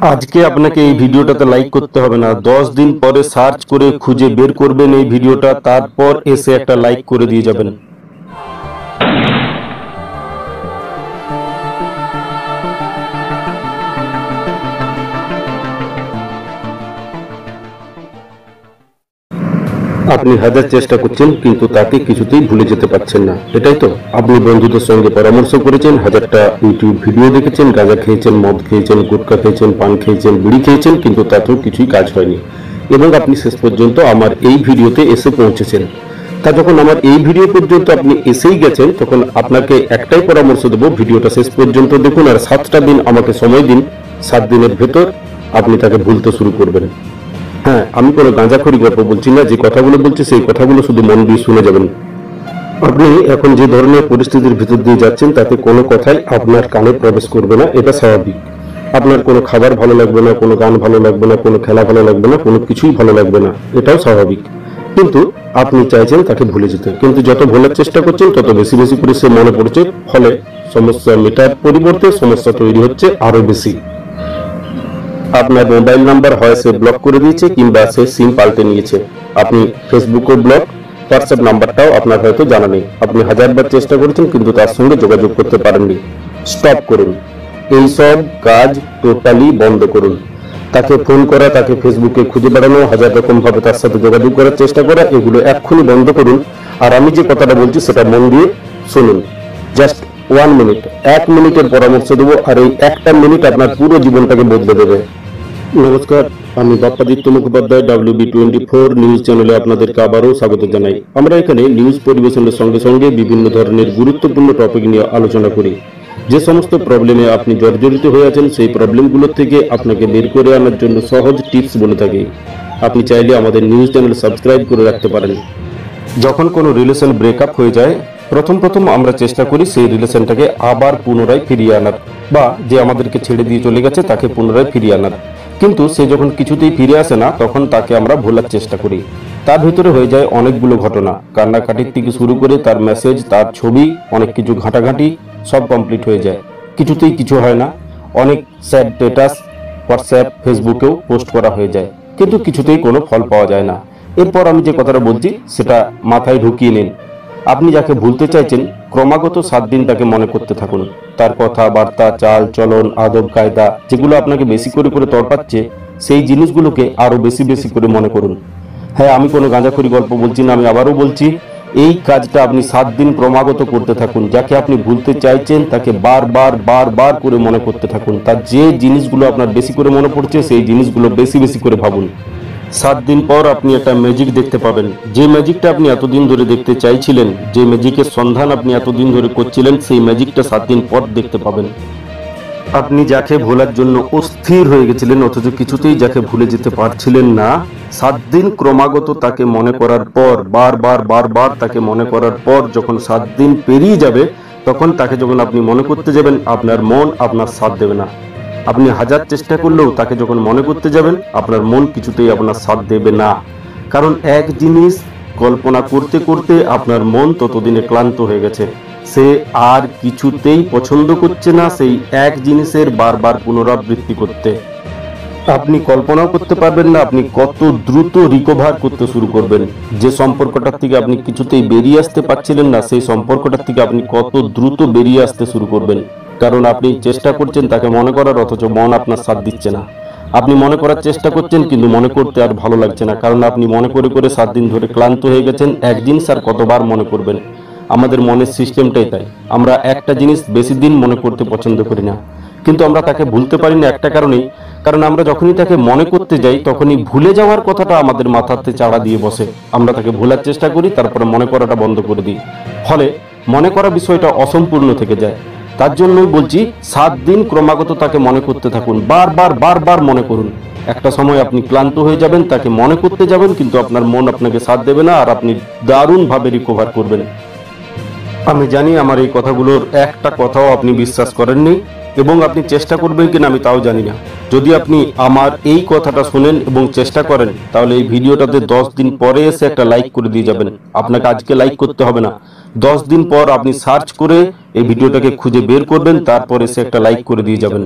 আজকে আপনাকে এই ভিডিওটাতে লাইক করতে হবে না, 10 দিন পরে সার্চ করে খুঁজে বের করবেন এই ভিডিওটা, তারপর এসে একটা লাইক করে দিয়ে যাবেন। আপনি হাজার চেষ্টা করছেন কিন্তু তাকে কিছুতেই ভুলে যেতে পারছেন না, এটাই তো? আপনি বন্ধুদের সঙ্গে পরামর্শ করেছেন, হাজারটা ইউটিউব ভিডিও দেখেছেন, গাঁজা খেয়েছেন, মদ খেয়েছেন, গুটখা খেয়েছেন, পান খেয়েছেন, বিড়ি খেয়েছেন, কিন্তু তাতেও কিছুই কাজ হয়নি এবং আপনি শেষ পর্যন্ত আমার এই ভিডিওতে এসে পৌঁছেছেন। তা যখন আমার এই ভিডিও পর্যন্ত আপনি এসেই গেছেন, তখন আপনাকে একটাই পরামর্শ দেবো, ভিডিওটা শেষ পর্যন্ত দেখুন আর 7টা দিন আমাকে সময় দিন। 7 দিনের ভেতর আপনি তাকে ভুলতে শুরু করবেন। হ্যাঁ, আমি কোনো গাঁজাখড়ি গল্প বলছি না, যে কথাগুলো বলছি সেই কথাগুলো শুধু মন দিয়ে শুনে যাবেন। আপনি এখন যে ধরনের পরিস্থিতির ভিতর দিয়ে যাচ্ছেন তাতে কোনো কথাই আপনার কানে প্রবেশ করবে না, এটা স্বাভাবিক। আপনার কোনো খাবার ভালো লাগবে না, কোনো গান ভালো লাগবে না, কোনো খেলা ভালো লাগবে না, কোনো কিছুই ভালো লাগবে না, এটাও স্বাভাবিক। কিন্তু আপনি চাইছেন তাকে ভুলে যেতে, কিন্তু যত ভোলার চেষ্টা করছেন তত বেশি বেশি করে সে মনে পড়ছে, ফলে সমস্যা মেটার পরিবর্তে সমস্যা তৈরি হচ্ছে আরো বেশি। আপনার মোবাইল নাম্বার হয় সে ব্লক করে দিয়েছে কিংবা সে সিম পাল্টে নিয়েছে। আপনি ফেসবুকও ব্লক, হোয়াটসঅ্যাপ নাম্বারটাও আপনার হয়তো জানা নেই। আপনি হাজারবার চেষ্টা করেছেন কিন্তু তার সঙ্গে যোগাযোগ করতে পারেননি। স্টপ করুন, এই সব কাজ টোটালি বন্ধ করুন। তাকে ফোন করা, তাকে ফেসবুকে খুঁজে বেড়ানো, হাজার রকম ভাবে তার সাথে যোগাযোগ করার চেষ্টা করা, এগুলো এক্ষুনি বন্ধ করুন। আর আমি যে কথাটা বলছি সেটা মন দিয়ে শুনুন। জাস্ট 1 মিনিট, 1 মিনিটের পরামর্শ দেবো, আর এই একটা মিনিট আপনার পুরো জীবনটাকে বদলে দেবে। নমস্কার, আমি বাপ্পাদিত্য মুখোপাধ্যায়, WB24 নিউজ চ্যানেলে আপনাদেরকে আবারও স্বাগত জানাই। আমরা এখানে নিউজ পরিবেশনের সঙ্গে সঙ্গে বিভিন্ন ধরনের গুরুত্বপূর্ণ টপিক নিয়ে আলোচনা করি। যে সমস্ত প্রবলেমে আপনি জর্জরিত হয়ে আছেন সেই প্রবলেমগুলো থেকে আপনাকে বের করে আনার জন্য সহজ টিপস বলে থাকি। আপনি চাইলে আমাদের নিউজ চ্যানেল সাবস্ক্রাইব করে রাখতে পারেন। যখন কোনো রিলেশন ব্রেকআপ হয়ে যায়, প্রথম আমরা চেষ্টা করি সেই রিলেশনটাকে আবার পুনরায় ফিরিয়ে আনার, বা যে আমাদেরকে ছেড়ে দিয়ে চলে গেছে তাকে পুনরায় ফিরিয়ে আনার। কিন্তু সে যখন কিছুতেই ফিরে আসে না, তখন তাকে আমরা ভোলার চেষ্টা করি। তার ভিতরে হয়ে যায় অনেকগুলো ঘটনা, কান্নাকাটির থেকে শুরু করে তার মেসেজ, তার ছবি, অনেক কিছু ঘাটাঘাটি সব কমপ্লিট হয়ে যায়, কিছুতেই কিছু হয় না। অনেক স্যাড স্ট্যাটাস হোয়াটসঅ্যাপ, ফেসবুকেও পোস্ট করা হয়ে যায়, কিন্তু কিছুতেই কোনো ফল পাওয়া যায় না। এরপর আমি যে কথাটা বলছি সেটা মাথায় ঢুকিয়ে নিন। আপনি যাকে ভুলতে চাইছেন, ক্রমাগত 7 দিন তাকে মনে করতে থাকুন। তার কথাবার্তা, চাল চলন, আদব কায়দা, যেগুলো আপনাকে বেশি করে করে তড়পাচ্ছে, সেই জিনিসগুলোকে আরো বেশি বেশি করে মনে করুন। হ্যাঁ, আমি কোনো গাঁজাখড়ি গল্প বলছি না, আমি আবারও বলছি, এই কাজটা আপনি 7 দিন ক্রমাগত করতে থাকুন। যাকে আপনি ভুলতে চাইছেন তাকে বারবার বারবার করে মনে করতে থাকুন। তার যে জিনিসগুলো আপনার বেশি করে মনে পড়ছে সেই জিনিসগুলো বেশি বেশি করে ভাবুন। 7 দিন পর আপনি একটা ম্যাজিক দেখতে পাবেন। যে ম্যাজিকটা আপনি এতদিন ধরে দেখতে চাইছিলেন, যে ম্যাজিকের সন্ধান আপনি এতদিন ধরে করছিলেন, সেই ম্যাজিকটা 7 দিন পর দেখতে পাবেন। আপনি যাকে ভোলার জন্য অস্থির হয়ে গেছিলেন, অথচ কিছুতেই যাকে ভুলে যেতে পারছিলেন না, 7 দিন ক্রমাগত তাকে মনে করার পর, বারবার বারবার তাকে মনে করার পর, যখন 7 দিন পেরিয়ে যাবে, তখন তাকে যখন আপনি মনে করতে যাবেন, আপনার মন আপনার সাথ দেবে না। আপনি হাজার চেষ্টা করলেও তাকে যখন মনে করতে যাবেন, আপনার মন কিছুতেই আপনার সাথ দেবে না। কারণ এক জিনিস কল্পনা করতে করতে আপনার মন ততদিনে ক্লান্ত হয়ে গেছে। সে আর কিছুতেই পছন্দ করছে না সেই এক জিনিসের বারবার পুনরাবৃত্তি করতে। আপনি কল্পনাও করতে পারবেন না আপনি কত দ্রুত রিকভার করতে শুরু করবেন। যে সম্পর্কটার থেকে আপনি কিছুতেই বেরিয়ে আসতে পারছিলেন না, সেই সম্পর্কটার থেকে আপনি কত দ্রুত বেরিয়ে আসতে শুরু করবেন। কারণ আপনি চেষ্টা করছেন তাকে মনে করার, অথচ মন আপনার সাথ দিচ্ছে না। আপনি মনে করার চেষ্টা করছেন কিন্তু মনে করতে আর ভালো লাগছে না, কারণ আপনি মনে করে করে 7 দিন ধরে ক্লান্ত হয়ে গেছেন। এক জিনিস আর কতবার মনে করবেন? আমাদের মনের সিস্টেমটাই তাই, আমরা একটা জিনিস বেশি দিন মনে করতে পছন্দ করি না। কিন্তু আমরা তাকে ভুলতে পারি না একটা কারণেই, কারণ আমরা যখনই তাকে মনে করতে যাই তখনই ভুলে যাওয়ার কথাটা আমাদের মাথাতে চাড়া দিয়ে বসে। আমরা তাকে ভোলার চেষ্টা করি, তারপরে মনে করাটা বন্ধ করে দিই, ফলে মনে করা বিষয়টা অসম্পূর্ণ থেকে যায়। তার জন্যই বলছি 7 দিন ক্রমাগত তাকে মনে করতে থাকুন, বারবার বারবার মনে করুন। একটা সময় আপনি ক্লান্ত হয়ে যাবেন, তাকে মনে করতে যাবেন, কিন্তু আপনার মন আপনাকে সাথ দেবে না, আর আপনি দারুণভাবে রিকভার করবেন। আমি জানি আমার এই কথাগুলোর একটা কথাও আপনি বিশ্বাস করেননি, এবং আপনি চেষ্টা করবেন কিনা আমি তাও জানি না। যদি আপনি আমার এই কথাটা শুনেন এবং চেষ্টা করেন, তাহলে এই ভিডিওটাতে 10 দিন পরে এসে একটা লাইক করে দিয়ে যাবেন। আপনাকে আজকে লাইক করতে হবে না, 10 দিন পর আপনি সার্চ করে এই ভিডিওটাকে খুঁজে বের করবেন, তারপর এসে একটা লাইক করে দিয়ে যাবেন।